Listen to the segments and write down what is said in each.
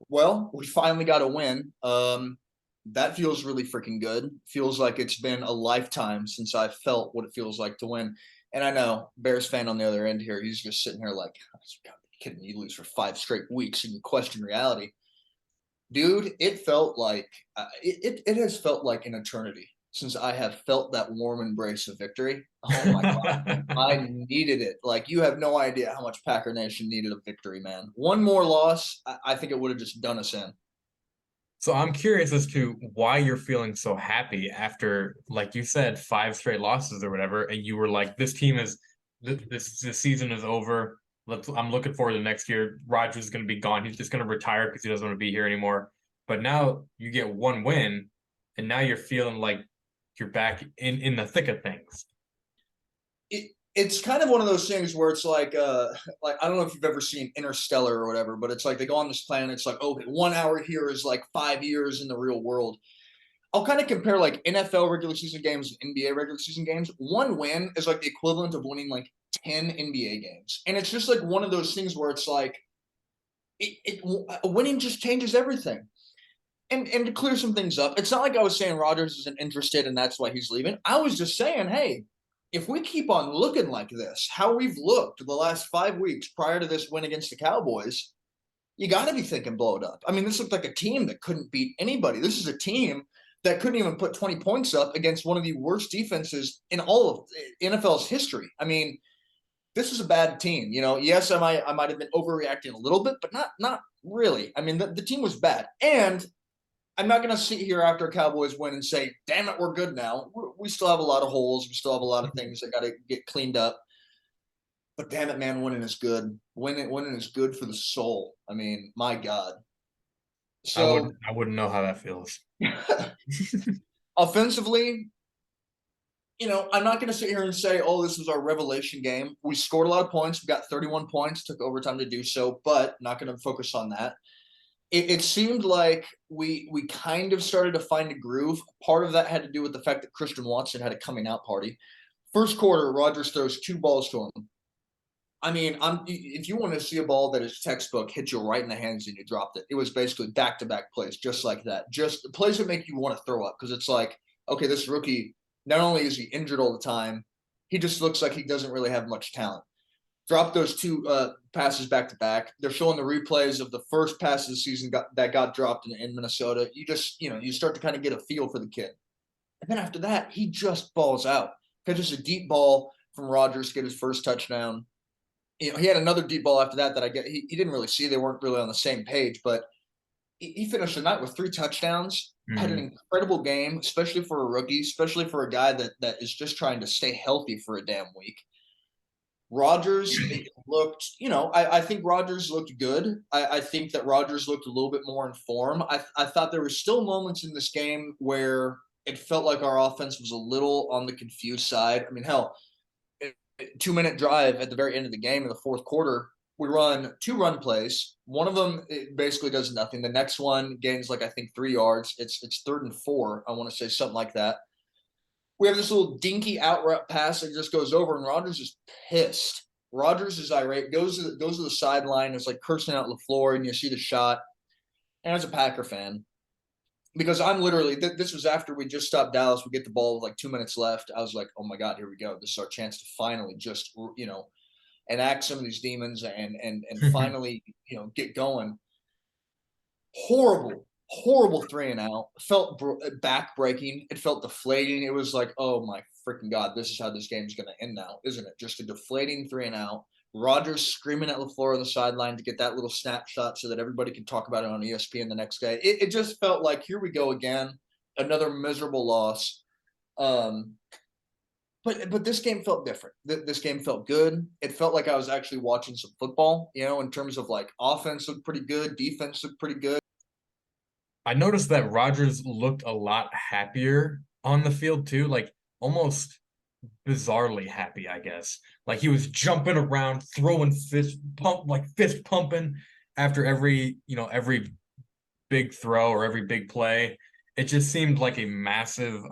Well, we finally got a win. That feels really freaking good. Feels like it's been a lifetime since I felt what it feels like to win. And I know Bears fan on the other end here, he's just sitting here like, "Oh, you gotta be kidding me, you lose for 5 straight weeks and you question reality." Dude, it felt like it has felt like an eternity since I have felt that warm embrace of victory. Oh my God. I needed it. Like, you have no idea how much Packer Nation needed a victory, man. One more loss, I think it would have just done us in. So I'm curious as to why you're feeling so happy after, like you said, 5 straight losses or whatever, and you were like, "This team is this season is over. I'm looking forward to next year. Rodgers is going to be gone. He's just going to retire because he doesn't want to be here anymore." But now you get one win, and now you're feeling like you're back in the thick of things. It's kind of one of those things where it's like I don't know if you've ever seen Interstellar or whatever, but it's like they go on this planet. It's like, okay, 1 hour here is like 5 years in the real world. I'll kind of compare like NFL regular season games and NBA regular season games. One win is like the equivalent of winning like 10 NBA games. And it's just like one of those things where it's like winning just changes everything. And to clear some things up, it's not like I was saying Rodgers isn't interested and that's why he's leaving. I was just saying, hey, if we keep on looking like this, how we've looked the last 5 weeks prior to this win against the Cowboys, you got to be thinking blow it up. I mean, this looked like a team that couldn't beat anybody. This is a team that couldn't even put 20 points up against one of the worst defenses in all of NFL's history. I mean, this is a bad team. Yes, I might have been overreacting a little bit, but not really. I mean, the team was bad, and I'm not going to sit here after Cowboys win and say, "Damn it, we're good now." We still have a lot of holes. We still have a lot of things that got to get cleaned up. But damn it, man, winning is good. Winning is good for the soul. I mean, my God. So I wouldn't know how that feels. offensively, I'm not going to sit here and say, "Oh, this was our revelation game." We scored a lot of points. We got 31 points. Took overtime to do so, but not going to focus on that. It seemed like we kind of started to find a groove. Part of that had to do with the fact that Christian Watson had a coming out party. First quarter, Rodgers throws 2 balls to him. I mean, if you want to see a ball that is textbook, hit you right in the hands and you dropped it. It was basically back to back plays, just like that. Just plays that make you want to throw up because it's like, okay, this rookie, not only is he injured all the time, he just looks like he doesn't really have much talent. Drop those two passes back to back. They're showing the replays of the first pass of the season that got dropped in Minnesota. You start to kind of get a feel for the kid. And then after that, he just balls out. Catches a deep ball from Rodgers to get his first touchdown. He had another deep ball after that I get he didn't really see. They weren't really on the same page, but he finished the night with 3 touchdowns. Had an Mhm. incredible game, especially for a rookie, especially for a guy that is just trying to stay healthy for a damn week. Rodgers looked, I think Rodgers looked good. I think that Rodgers looked a little bit more in form. I thought there were still moments in this game where it felt like our offense was a little on the confused side. I mean, hell, 2 minute drive at the very end of the game in the fourth quarter, we run 2 run plays. One of them it basically does nothing. The next one gains like I think 3 yards. It's third and four. I want to say something like that. We have this little dinky out route pass that just goes over, and Rodgers is pissed. Rodgers is irate. Goes to the sideline. Is like cursing out LaFleur, and you see the shot. And as a Packer fan, because I'm literally this was after we just stopped Dallas. We get the ball with like 2 minutes left. I was like, oh my God, here we go. This is our chance to finally just enact some of these demons and finally get going. Horrible 3 and out. Felt back breaking. It felt deflating. It was like, oh my freaking God, this is how this game's going to end now, isn't it? Just a deflating 3 and out. Rodgers screaming at LaFleur on the sideline to get that little snapshot so that everybody can talk about it on ESPN the next day. It just felt like, here we go again, another miserable loss. Um, but this game felt different. This game felt good. It felt like I was actually watching some football, in terms of like offense looked pretty good, defense looked pretty good. I noticed that Rodgers looked a lot happier on the field too, like almost bizarrely happy, I guess. Like he was jumping around, throwing fist pumping after every big throw or every big play. It just seemed like a massive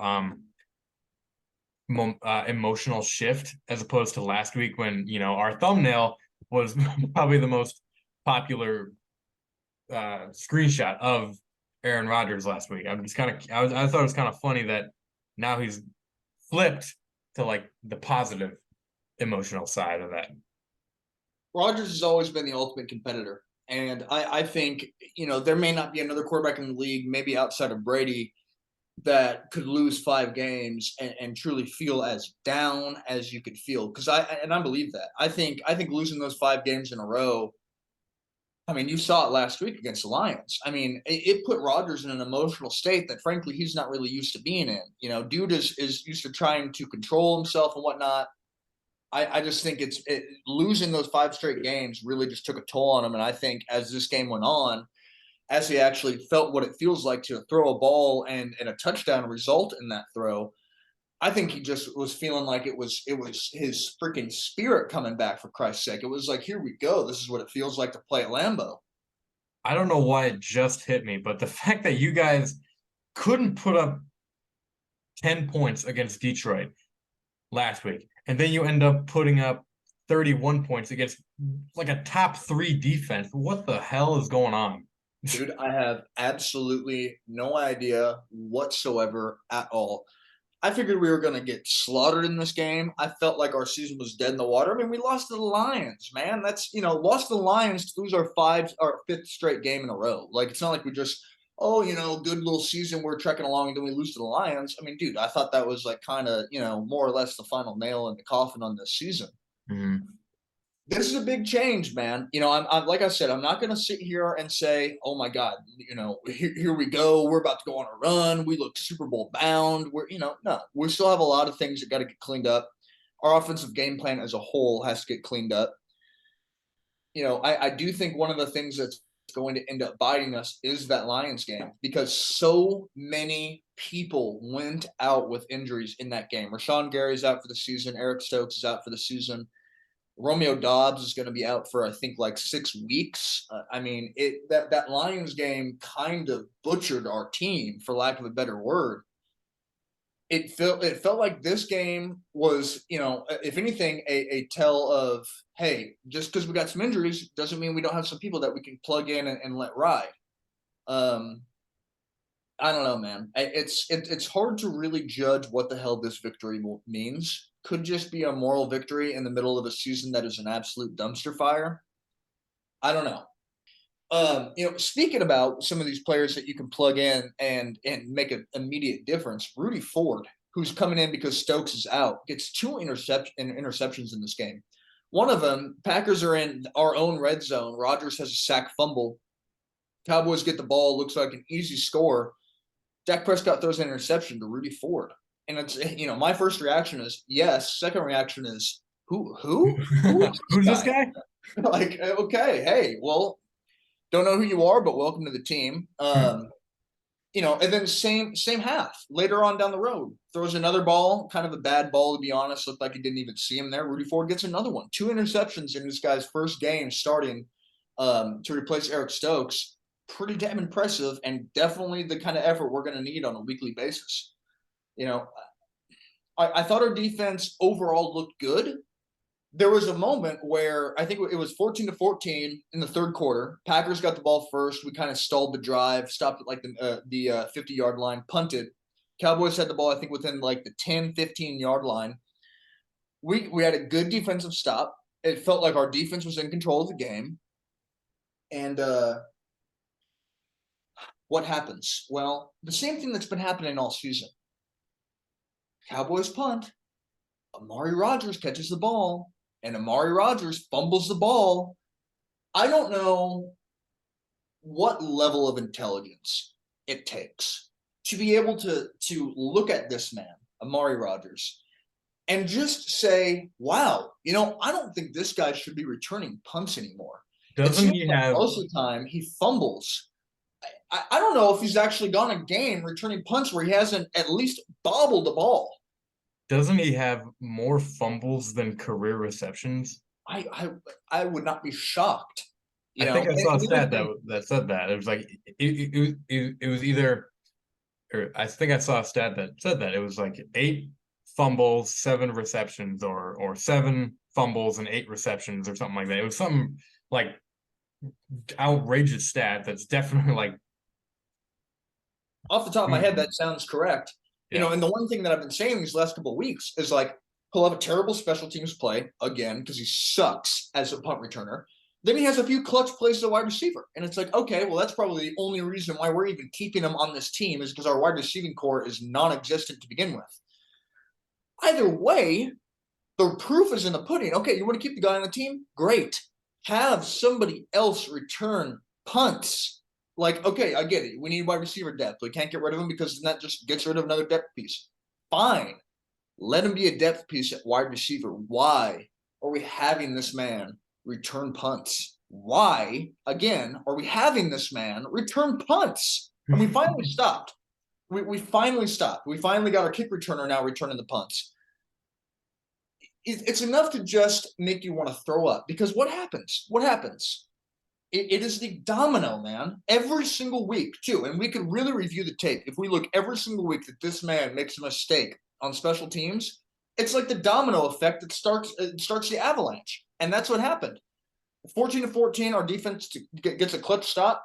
emotional shift as opposed to last week when, our thumbnail was probably the most popular screenshot of Aaron Rodgers last week. I'm just kind of I thought it was kind of funny that now he's flipped to like the positive emotional side of that. Rodgers has always been the ultimate competitor. And I think, there may not be another quarterback in the league, maybe outside of Brady, that could lose 5 games and truly feel as down as you could feel. Because I believe that. I think losing those 5 games in a row. I mean, you saw it last week against the Lions. I mean, it put Rodgers in an emotional state that, frankly, he's not really used to being in. Dude is used to trying to control himself and whatnot. I just think losing those 5 straight games really just took a toll on him. And I think as this game went on, as he actually felt what it feels like to throw a ball and a touchdown result in that throw, I think he just was feeling like it was his freaking spirit coming back, for Christ's sake. It was like, here we go. This is what it feels like to play at Lambeau. I don't know why it just hit me, but the fact that you guys couldn't put up 10 points against Detroit last week, and then you end up putting up 31 points against like a top 3 defense. What the hell is going on? Dude, I have absolutely no idea whatsoever at all. I figured we were going to get slaughtered in this game. I felt like our season was dead in the water. I mean, we lost to the Lions, man. That's, lost to the Lions to lose our 5th straight game in a row. Like, it's not like we just, oh, good little season. We're trekking along and then we lose to the Lions. I mean, dude, I thought that was like kind of, more or less the final nail in the coffin on this season. Mm-hmm. This is a big change, man. I'm like I said, I'm not going to sit here and say, "Oh my God, here we go. We're about to go on a run. We look Super Bowl bound." No, we still have a lot of things that got to get cleaned up. Our offensive game plan as a whole has to get cleaned up. I do think one of the things that's going to end up biting us is that Lions game, because so many people went out with injuries in that game. Rashawn Gary's out for the season. Eric Stokes is out for the season. Romeo Dobbs is going to be out for, I think, like 6 weeks. I mean, that Lions game kind of butchered our team, for lack of a better word. It felt like this game was, if anything, a tell of, hey, just because we got some injuries doesn't mean we don't have some people that we can plug in and let ride. I don't know, man. It's hard to really judge what the hell this victory means. Could just be a moral victory in the middle of a season that is an absolute dumpster fire. I don't know. Speaking about some of these players that you can plug in and make an immediate difference, Rudy Ford, who's coming in because Stokes is out, gets 2 interceptions in this game. One of them, Packers are in our own red zone. Rodgers has a sack fumble. Cowboys get the ball, looks like an easy score. Dak Prescott throws an interception to Rudy Ford. And it's, my first reaction is yes. Second reaction is who is Who's this this guy? Like, okay, hey, well, don't know who you are, but welcome to the team. And then same half later on down the road, throws another ball, kind of a bad ball, to be honest. Looked like he didn't even see him there. Rudy Ford gets another one. 2 interceptions in this guy's first game starting to replace Eric Stokes. Pretty damn impressive, and definitely the kind of effort we're going to need on a weekly basis. I thought our defense overall looked good. There was a moment where I think it was 14-14 in the third quarter. Packers got the ball first. We kind of stalled the drive, stopped at like the 50-yard line, punted. Cowboys had the ball, I think, within like the 10, 15-yard line. We had a good defensive stop. It felt like our defense was in control of the game. And what happens? Well, the same thing that's been happening all season. Cowboys punt. Amari Rodgers catches the ball, and Amari Rodgers fumbles the ball. I don't know what level of intelligence it takes to be able to look at this man, Amari Rodgers, and just say, wow, I don't think this guy should be returning punts anymore. It Doesn't seems he like have most of the time he fumbles. I don't know if he's actually gone a game returning punts where he hasn't at least bobbled the ball. doesn't he have more fumbles than career receptions? I would not be shocked. I think I saw a stat Thing, that said that. It was like it was either, or I think I saw a stat that said that it was like 8 fumbles, 7 receptions, or 7 fumbles and 8 receptions or something like that. It was something like outrageous stat. That's definitely like, Off the top of my head, that sounds correct. yeah. And the one thing that I've been saying these last couple of weeks is like he'll have a terrible special teams play again because he sucks as a punt returner. Then he has a few clutch plays as a wide receiver, and it's like, okay, well, that's probably the only reason why we're even keeping him on this team is because our wide receiving core is non-existent to begin with. Either way, the proof is in the pudding. Okay, you want to keep the guy on the team? Great. Have somebody else return punts. Like, okay, I get it. We need wide receiver depth. We can't get rid of him because that just gets rid of another depth piece. Fine. Let him be a depth piece at wide receiver. Why are we having this man return punts? Why, again, are we having this man return punts? And we finally stopped. We finally stopped. We finally got our kick returner now returning the punts. It's enough to just make you want to throw up because what happens? What happens? It is the domino, man. Every single week, too. And we could really review the tape. If we look every single week that this man makes a mistake on special teams, it's like the domino effect that starts the avalanche. And that's what happened. 14-14, our defense gets a clutch stop.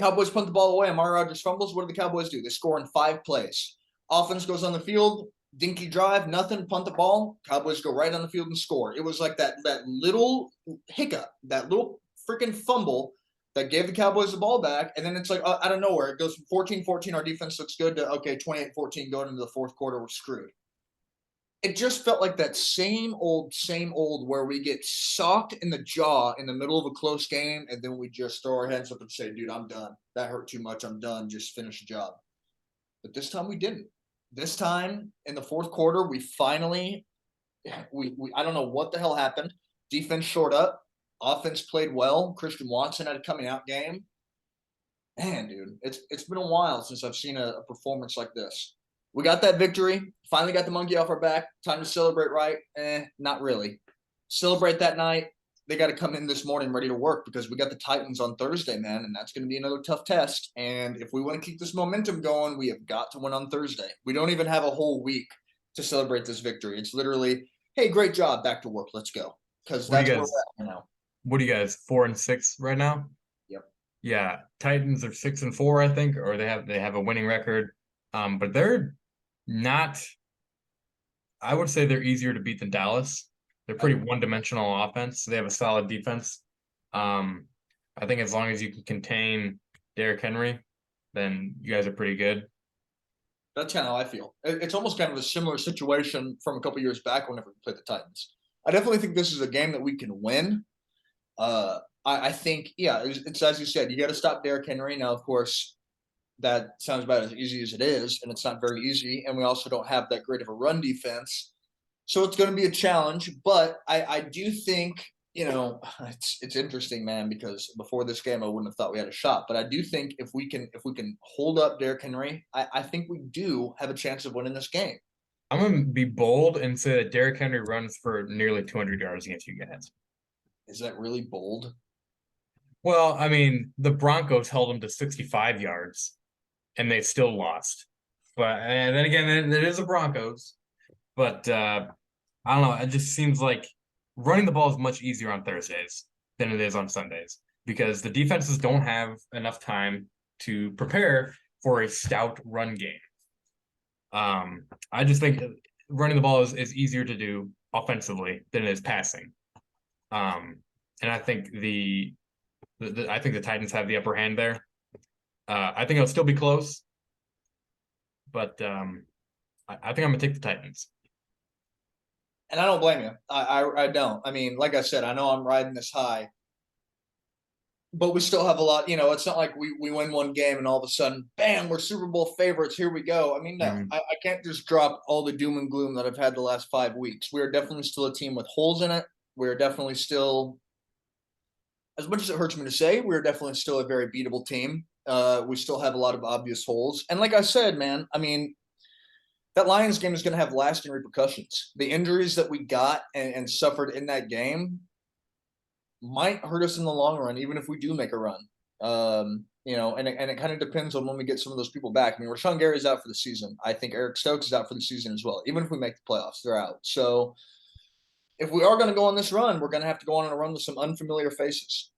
Cowboys punt the ball away. Amari Rodgers fumbles. What do the Cowboys do? They score in 5 plays. Offense goes on the field. Dinky drive, nothing, punt the ball. Cowboys go right on the field and score. It was like that little hiccup, that little freaking fumble that gave the Cowboys the ball back. And then it's like out of nowhere, it goes from 14-14, our defense looks good, to, okay, 28-14 going into the fourth quarter, we're screwed. It just felt like that same old where we get socked in the jaw in the middle of a close game, and then we just throw our hands up and say, dude, I'm done. That hurt too much. I'm done. Just finish the job. But this time we didn't. This time in the fourth quarter, we finally we I don't know what the hell happened. Defense short up, offense played well. Christian Watson had a coming out game. Man, dude, it's been a while since I've seen a performance like this. We got that victory. Finally got the monkey off our back. Time to celebrate, right? Not really. Celebrate that night. They got to come in this morning ready to work because we got the Titans on Thursday, man, and that's going to be another tough test. And if we want to keep this momentum going, we have got to win on Thursday. We don't even have a whole week to celebrate this victory. It's literally, hey, great job, back to work, let's go, because that's where we're at right now. What are you guys, 4-6 right now? Yep. Yeah, Titans are 6-4, I think, or they have a winning record. But they're not. I would say they're easier to beat than Dallas. They're pretty one-dimensional offense. They have a solid defense. I think as long as you can contain Derrick Henry, then you guys are pretty good. That's kind of how I feel. It's almost kind of a similar situation from a couple years back whenever we played the Titans. I definitely think this is a game that we can win. I think, yeah, it's as you said, you got to stop Derrick Henry. Now, of course, that sounds about as easy as it is, and it's not very easy. And we also don't have that great of a run defense. So it's going to be a challenge, but I do think, it's interesting, man, because before this game, I wouldn't have thought we had a shot. But I do think if we can hold up Derrick Henry, I think we do have a chance of winning this game. I'm going to be bold and say that Derrick Henry runs for nearly 200 yards against you guys. Is that really bold? Well, I mean, the Broncos held him to 65 yards, and they still lost. But and then again, it is the Broncos. But I don't know. It just seems like running the ball is much easier on Thursdays than it is on Sundays because the defenses don't have enough time to prepare for a stout run game. I just think running the ball is easier to do offensively than it is passing. And I think the Titans have the upper hand there. I think it'll still be close, but I think I'm gonna take the Titans. And I don't blame you. I don't. I mean, like I said, I know I'm riding this high, but we still have a lot. It's not like we win one game and all of a sudden, bam, we're Super Bowl favorites. Here we go. I mean, no, I can't just drop all the doom and gloom that I've had the last 5 weeks. We are definitely still a team with holes in it. We're definitely still, as much as it hurts me to say, we're definitely still a very beatable team. We still have a lot of obvious holes. And like I said, man, I mean, that Lions game is going to have lasting repercussions. The injuries that we got and suffered in that game might hurt us in the long run, even if we do make a run. And it kind of depends on when we get some of those people back. I mean, Rashawn Gary's out for the season. I think Eric Stokes is out for the season as well. Even if we make the playoffs, they're out. So if we are going to go on this run, we're going to have to go on a run with some unfamiliar faces.